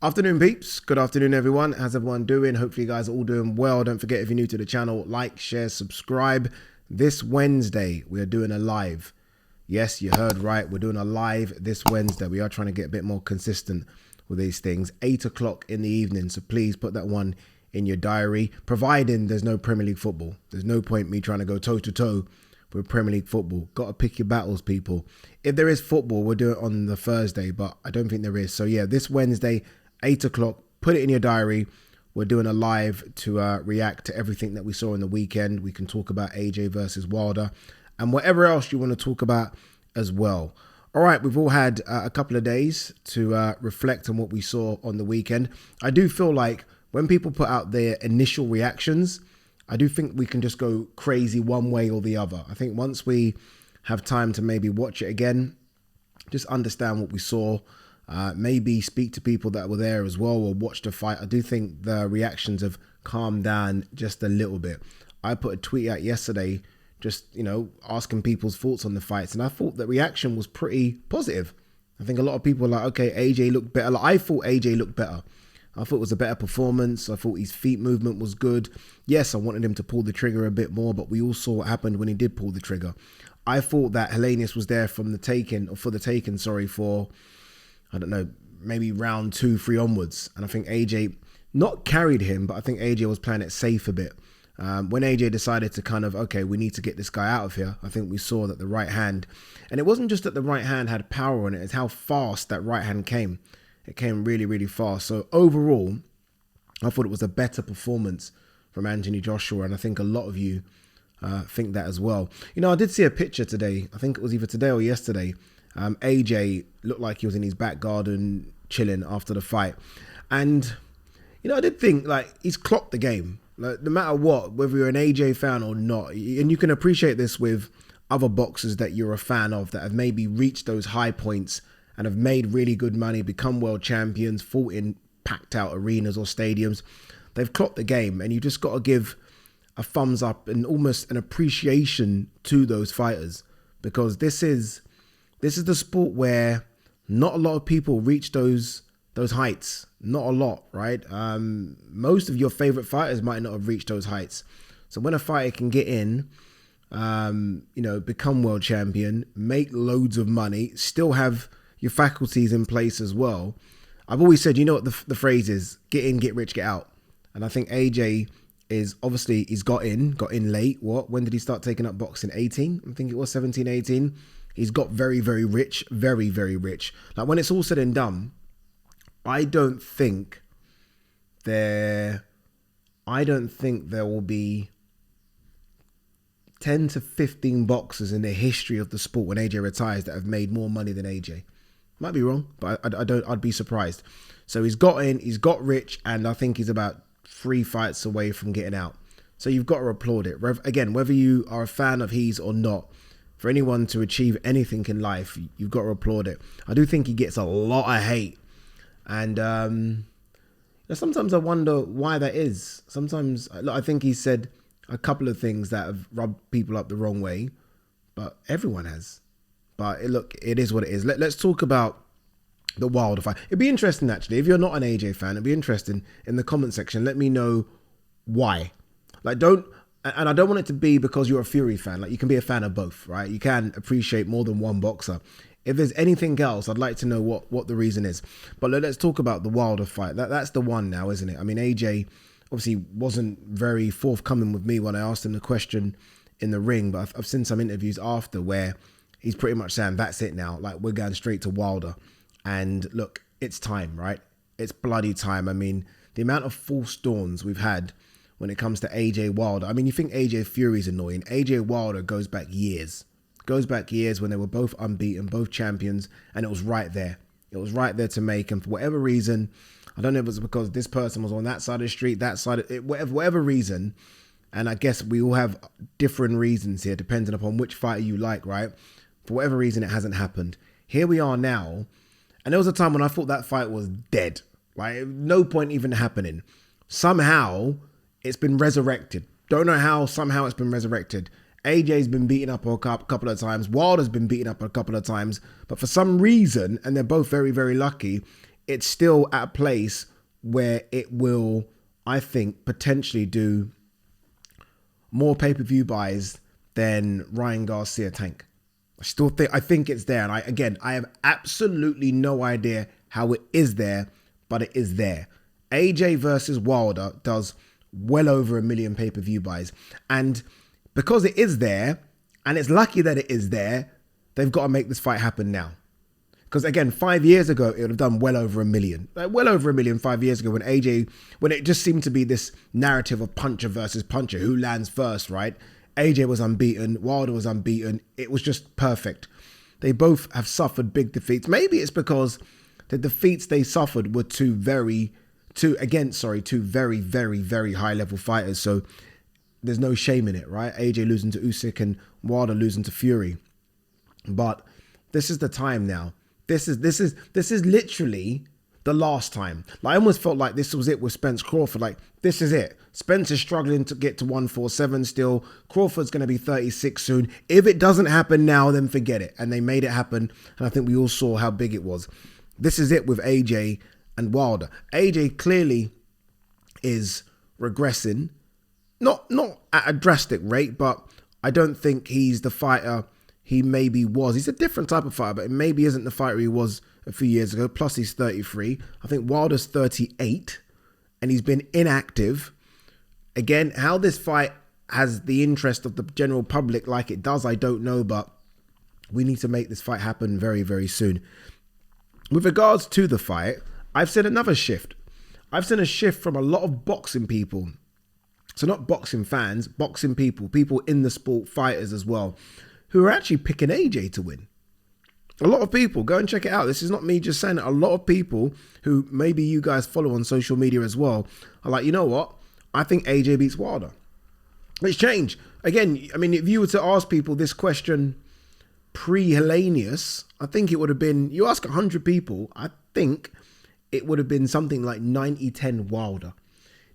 Afternoon, peeps. Good afternoon, everyone. How's everyone doing? Hopefully you guys are all doing well. Don't forget, if you're new to the channel, like, share, subscribe. This Wednesday, we are doing a live. Yes, you heard right. We're doing a live this Wednesday. We are trying to get a bit more consistent with these things. 8 o'clock in the evening. So please put that one in your diary, providing there's no Premier League football. There's no point me trying to go toe-to-toe with Premier League football. Got to pick your battles, people. If there is football, we'll do it on the Thursday, but I don't think there is. So yeah, this Wednesday, 8 o'clock, put it in your diary. We're doing a live to react to everything that we saw in the weekend. We can talk about AJ versus Wilder and whatever else you want to talk about as well. All right, we've all had a couple of days to reflect on what we saw on the weekend. I do feel like when people put out their initial reactions, I do think we can just go crazy one way or the other. I think once we have time to maybe watch it again, just understand what we saw, maybe speak to people that were there as well or watch the fight. I do think the reactions have calmed down just a little bit. I put a tweet out yesterday just, asking people's thoughts on the fights, and I thought the reaction was pretty positive. I think a lot of people were like, okay, AJ looked better. Like, I thought AJ looked better. I thought it was a better performance. I thought his feet movement was good. Yes, I wanted him to pull the trigger a bit more, but we all saw what happened when he did pull the trigger. I thought that Helenius was there for the taking, for I don't know, maybe round 2-3 onwards. And I think AJ not carried him, but I think AJ was playing it safe a bit. When AJ decided to kind of, okay, we need to get this guy out of here, I think we saw that the right hand, and it wasn't just that the right hand had power on it, it's how fast that right hand came. It came really, really fast. So overall, I thought it was a better performance from Anthony Joshua, and I think a lot of you think that as well. I did see a picture today. I think it was either today or yesterday. AJ looked like he was in his back garden chilling after the fight. And, I did think, he's clocked the game. Like, no matter what, whether you're an AJ fan or not, and you can appreciate this with other boxers that you're a fan of that have maybe reached those high points and have made really good money, become world champions, fought in packed out arenas or stadiums. They've clocked the game, and you just got to give a thumbs up and almost an appreciation to those fighters, because this is the sport where not a lot of people reach those heights. Not a lot, right? Most of your favorite fighters might not have reached those heights. So when a fighter can get in, become world champion, make loads of money, still have your faculties in place as well. I've always said, what the phrase is, get in, get rich, get out. And I think AJ is obviously, he's got in late. When did he start taking up boxing? 18? I think it was 17, 18. He's got very, very rich, very, very rich. Like, when it's all said and done, I don't think there will be 10 to 15 boxers in the history of the sport when AJ retires that have made more money than AJ. Might be wrong, but I'd be surprised. So he's got in, he's got rich, and I think he's about 3 fights away from getting out. So you've got to applaud it. Again, whether you are a fan of his or not, for anyone to achieve anything in life, you've got to applaud it. I do think he gets a lot of hate. And sometimes I wonder why that is. Sometimes I think he said a couple of things that have rubbed people up the wrong way, but everyone has. But it is what it is. Let's talk about the Wilder fight. It'd be interesting, actually, if you're not an AJ fan, it'd be interesting in the comment section. Let me know why. I don't want it to be because you're a Fury fan. You can be a fan of both, right? You can appreciate more than one boxer. If there's anything else, I'd like to know what the reason is. But let's talk about the Wilder fight. That's the one now, isn't it? I mean, AJ obviously wasn't very forthcoming with me when I asked him the question in the ring, but I've seen some interviews after where he's pretty much saying, that's it now. We're going straight to Wilder. And look, it's time, right? It's bloody time. I mean, the amount of false dawns we've had when it comes to AJ Wilder. I mean, you think AJ Fury's annoying. AJ Wilder goes back years. When they were both unbeaten, both champions, and it was right there. It was right there to make. And for whatever reason, I don't know if it was because this person was on that side of the street, that side of it, whatever reason. And I guess we all have different reasons here, depending upon which fighter you like, right? For whatever reason, it hasn't happened. Here we are now. And there was a time when I thought that fight was dead. No point even happening. Somehow, it's been resurrected. Don't know how, somehow it's been resurrected. AJ's been beaten up a couple of times. Wilder's been beaten up a couple of times. But for some reason, and they're both very, very lucky, it's still at a place where it will, I think, potentially do more pay-per-view buys than Ryan Garcia Tank. I think it's there. And I have absolutely no idea how it is there, but it is there. AJ versus Wilder does well over 1 million pay-per-view buys. And because it is there, and it's lucky that it is there, they've got to make this fight happen now. Because again, 5 years ago, it would have done well over 1 million. Well over 1 million 5 years ago when it just seemed to be this narrative of puncher versus puncher, who lands first, right? AJ was unbeaten, Wilder was unbeaten. It was just perfect. They both have suffered big defeats. Maybe it's because the defeats they suffered were two very, very, very high level fighters. So there's no shame in it, right? AJ losing to Usyk and Wilder losing to Fury. But this is the time now. This is literally the last time. Like, I almost felt like this was it with Spence Crawford. Like, this is it. Spence is struggling to get to 147 still. Crawford's going to be 36 soon. If it doesn't happen now, then forget it. And they made it happen. And I think we all saw how big it was. This is it with AJ and Wilder. AJ clearly is regressing. Not at a drastic rate, but I don't think he's the fighter he maybe was. He's a different type of fighter, but it maybe isn't the fighter he was a few years ago. Plus, he's 33. I think Wilder's 38, and he's been inactive. Again, how this fight has the interest of the general public like it does, I don't know, but we need to make this fight happen very, very soon. With regards to the fight, I've seen another shift. I've seen a shift from a lot of boxing people. So not boxing fans, boxing people in the sport, fighters as well, who are actually picking AJ to win. A lot of people, go and check it out. This is not me just saying it. A lot of people who maybe you guys follow on social media as well are like, you know what? I think AJ beats Wilder. It's changed. Again, I mean, if you were to ask people this question pre-Helenius, I think it would have been, you ask 100 people, I think it would have been something like 90-10 Wilder.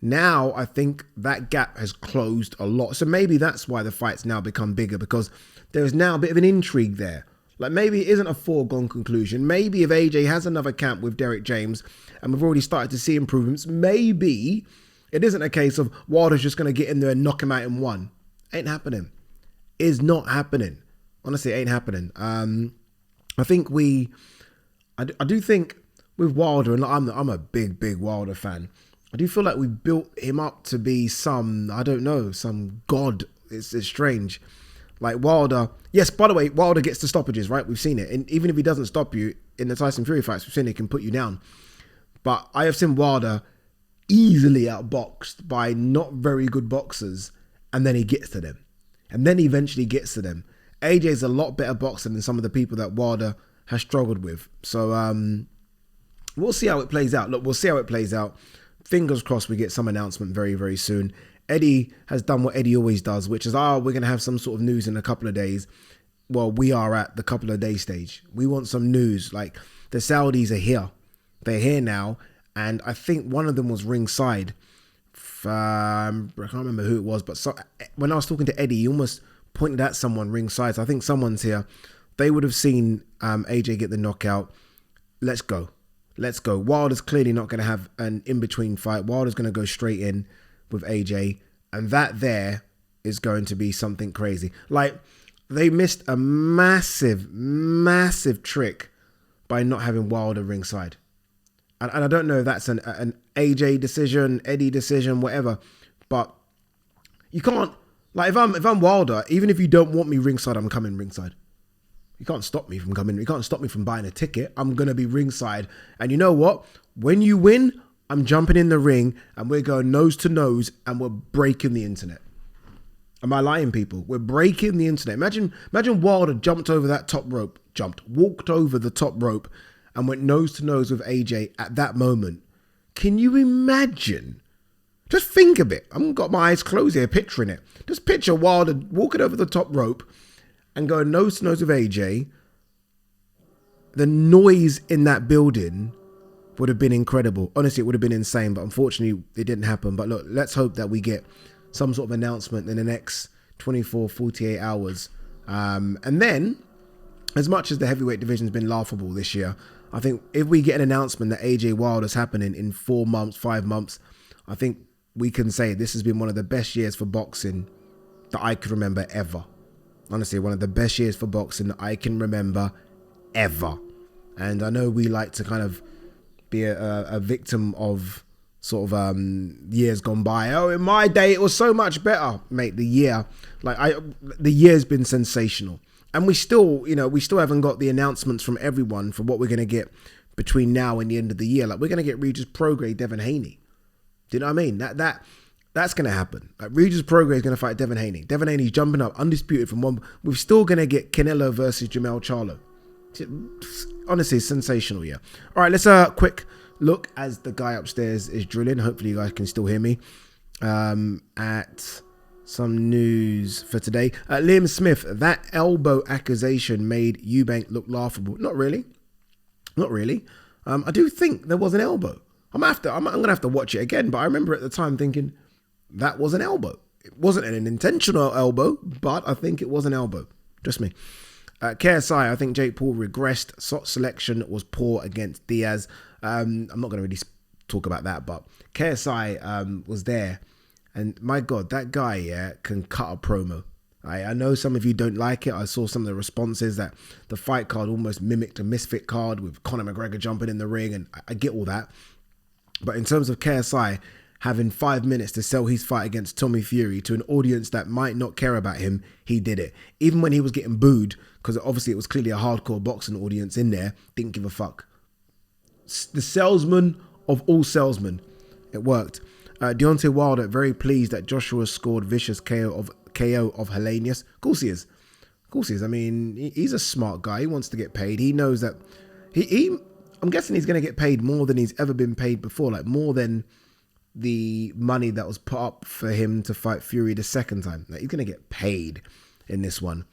Now, I think that gap has closed a lot. So maybe that's why the fight's now become bigger, because there's now a bit of an intrigue there. Like, maybe it isn't a foregone conclusion. Maybe if AJ has another camp with Derek James and we've already started to see improvements, maybe it isn't a case of Wilder's just going to get in there and knock him out in one. Ain't happening. Is not happening. Honestly, it ain't happening. I think I do think with Wilder, and I'm a big Wilder fan, I do feel like we built him up to be some god. It's strange. Like Wilder, yes, by the way, Wilder gets the stoppages, right? We've seen it. And even if he doesn't stop you in the Tyson Fury fights, we've seen he can put you down. But I have seen Wilder easily outboxed by not very good boxers, and then he gets to them. And then he eventually gets to them. AJ's a lot better boxer than some of the people that Wilder has struggled with. So we'll see how it plays out. Look, we'll see how it plays out. Fingers crossed we get some announcement very, very soon. Eddie has done what Eddie always does, which is, we're going to have some sort of news in a couple of days. Well, we are at the couple of day stage. We want some news. Like, the Saudis are here. They're here now. And I think one of them was ringside. I can't remember who it was, but when I was talking to Eddie, he almost pointed at someone ringside. So I think someone's here. They would have seen AJ get the knockout. Let's go. Wilder's clearly not going to have an in-between fight. Wilder's going to go straight in with AJ, and that there is going to be something crazy. Like, they missed a massive trick by not having Wilder ringside. And I don't know if that's an AJ decision, Eddie decision, whatever, but you can't, like, if I'm Wilder, even if you don't want me ringside, I'm coming ringside. You can't stop me from coming. You can't stop me from buying a ticket. I'm going to be ringside. And you know what? When you win, I'm jumping in the ring and we're going nose to nose and we're breaking the internet. Am I lying, people? We're breaking the internet. Imagine Wilder jumped over that top rope, walked over the top rope and went nose to nose with AJ at that moment. Can you imagine? Just think of it. I've got my eyes closed here picturing it. Just picture Wilder walking over the top rope and going nose to nose with AJ. The noise in that building would have been incredible. Honestly, it would have been insane, but unfortunately it didn't happen. But look, let's hope that we get some sort of announcement in the next 24, 48 hours. And then, as much as the heavyweight division's been laughable this year, I think if we get an announcement that AJ Wilder's happening in 4 months, 5 months, I think we can say this has been one of the best years for boxing that I can remember ever. Honestly, one of the best years for boxing that I can remember ever. And I know we like to kind of be a victim of sort of years gone by. Oh, in my day, it was so much better. Mate, the year's been sensational. And we still haven't got the announcements from everyone for what we're going to get between now and the end of the year. Like, we're going to get Regis Prograis, Devin Haney. Do you know what I mean? That's going to happen. Like, Regis Prograis is going to fight Devin Haney. Devin Haney's jumping up, undisputed from one. We're still going to get Canelo versus Jamel Charlo. Honestly, sensational, yeah. All right, let's quick look as the guy upstairs is drilling. Hopefully you guys can still hear me. At some news for today. Liam Smith, that elbow accusation made Eubank look laughable. Not really. I do think there was an elbow. I'm going to have to watch it again, but I remember at the time thinking that was an elbow. It wasn't an intentional elbow, but I think it was an elbow. Just me. KSI, I think Jake Paul regressed. Shot selection was poor against Diaz. I'm not going to really talk about that, but KSI was there. And my God, that guy can cut a promo. I know some of you don't like it. I saw some of the responses that the fight card almost mimicked a Misfit card with Conor McGregor jumping in the ring, and I get all that. But in terms of KSI having 5 minutes to sell his fight against Tommy Fury to an audience that might not care about him, he did it. Even when he was getting booed, because obviously it was clearly a hardcore boxing audience in there, didn't give a fuck. The salesman of all salesmen. It worked. Deontay Wilder, very pleased that Joshua scored vicious KO of Helenius. Of course he is. I mean, he's a smart guy. He wants to get paid. He knows that I'm guessing he's going to get paid more than he's ever been paid before, like more than the money that was put up for him to fight Fury the second time. Like, he's going to get paid in this one,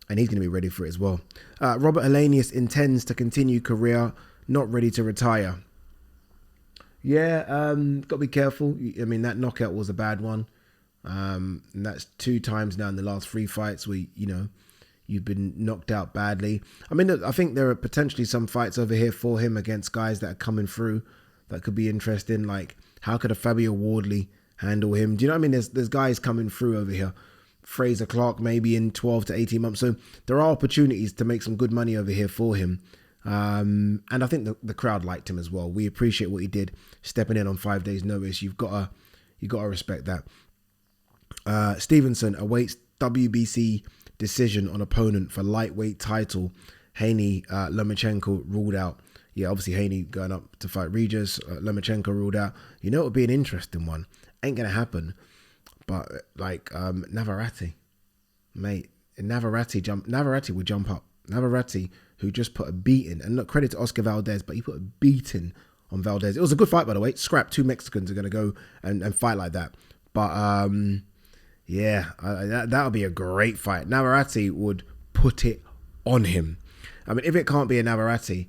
and he's going to be ready for it as well. Robert Helenius intends to continue career, not ready to retire. Yeah, got to be careful. I mean, that knockout was a bad one. And that's 2 times now in the last 3 fights where, you've been knocked out badly. I mean, I think there are potentially some fights over here for him against guys that are coming through that could be interesting. Like, how could a Fabio Wardley handle him? Do you know what I mean? There's guys coming through over here. Fraser Clark maybe in 12 to 18 months. So there are opportunities to make some good money over here for him. And I think the crowd liked him as well. We appreciate what he did, stepping in on 5 days notice. You've got to respect that. Stevenson awaits WBC decision on opponent for lightweight title. Haney, Lomachenko ruled out. Yeah, obviously Haney going up to fight Regis. Lomachenko ruled out. It would be an interesting one. Ain't gonna happen. But like Navarrete, mate, Navarrete would jump up. Navarrete, who just put a beating, and look, credit to Oscar Valdez, but he put a beating on Valdez. It was a good fight, by the way. Scrap, 2 Mexicans are going to go and fight like that. But yeah, that would be a great fight. Navarrete would put it on him. I mean, if it can't be a Navarrete,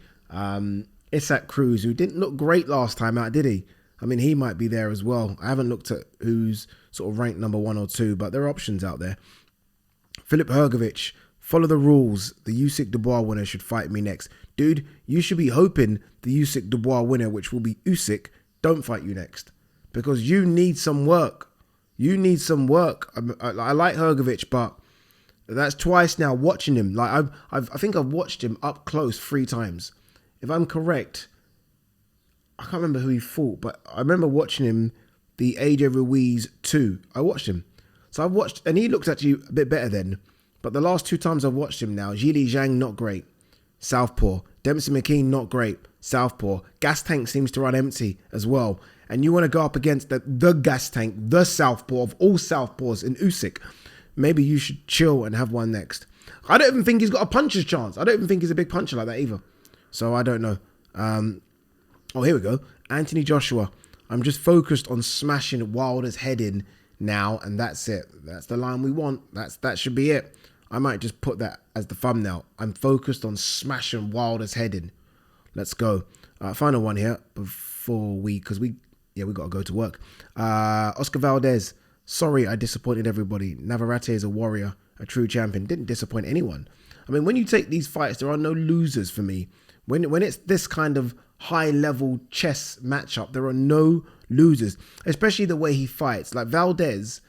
Isaac Cruz, who didn't look great last time out, did he? I mean, he might be there as well. I haven't looked at who's sort of ranked number 1 or 2, but there are options out there. Philip Hrgovic, follow the rules. The Usyk Dubois winner should fight me next. Dude, you should be hoping the Usyk Dubois winner, which will be Usyk, don't fight you next. Because you need some work. I like Hrgovic, but that's twice now watching him. Like I think I've watched him up close 3 times. If I'm correct, I can't remember who he fought, but I remember watching him, the AJ Ruiz 2. I watched him. So I've watched, and he looked actually a bit better then. But the last 2 times I've watched him now, Zhili Zhang, not great. Southpaw. Dempsey McKean, not great. Southpaw. Gas Tank seems to run empty as well. And you want to go up against the Gas Tank, the Southpaw of all Southpaws in Usyk. Maybe you should chill and have one next. I don't even think he's got a puncher's chance. I don't even think he's a big puncher like that either. So I don't know. Here we go. Anthony Joshua. I'm just focused on smashing Wilder's head in now, and that's it. That's the line we want. That should be it. I might just put that as the thumbnail. I'm focused on smashing Wilder's head in. Let's go. Final one here before because we got to go to work. Oscar Valdez. Sorry, I disappointed everybody. Navarrete is a warrior, a true champion. Didn't disappoint anyone. I mean, when you take these fights, there are no losers for me. When it's this kind of high level chess matchup, there are no losers, especially the way he fights. Like Valdez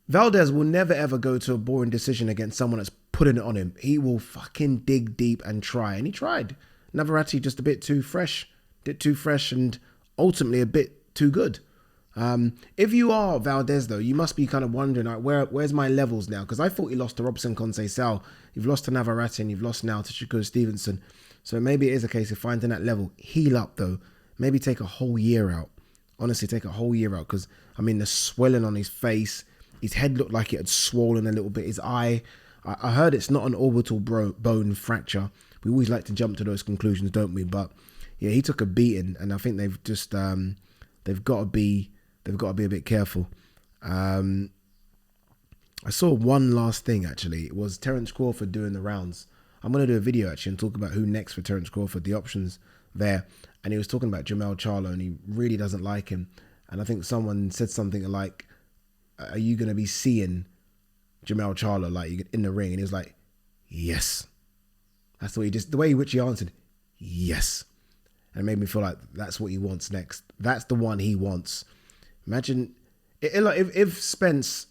will never ever go to a boring decision against someone that's putting it on him. He will fucking dig deep and try. And he tried. Navarrete just a bit too fresh, and ultimately a bit too good. If you are Valdez though, you must be kind of wondering, like, where's my levels now? Because I thought you lost to Robson Conceição, you've lost to Navarrete, and you've lost now to Shakur Stevenson. So maybe it is a case of finding that level. Heal up though. Maybe take a whole year out. Honestly, take a whole year out, because I mean the swelling on his face, his head looked like it had swollen a little bit. His eye, I heard it's not an orbital bone fracture. We always like to jump to those conclusions, don't we? But yeah, he took a beating, and I think they've just they've got to be a bit careful. I saw one last thing actually. It was Terence Crawford doing the rounds. I'm going to do a video actually and talk about who next for Terence Crawford, the options there. And he was talking about Jermell Charlo, and he really doesn't like him. And I think someone said something like, are you going to be seeing Jermell Charlo like in the ring? And he was like, yes. That's the way the way in which he answered, yes. And it made me feel like that's what he wants next. That's the one he wants. Imagine if Spence,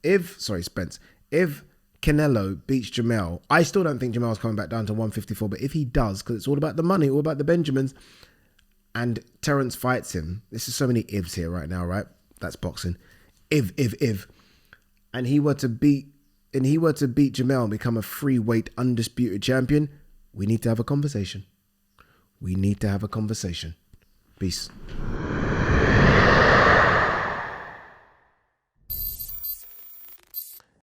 if Canelo beats Jermell, I still don't think Jermell's coming back down to 154, but if he does, because it's all about the money, all about the Benjamins, and Terence fights him, this is so many ifs here right now, right? That's boxing. If, and he were to beat Jermell and become a free weight undisputed champion, we need to have a conversation. Peace.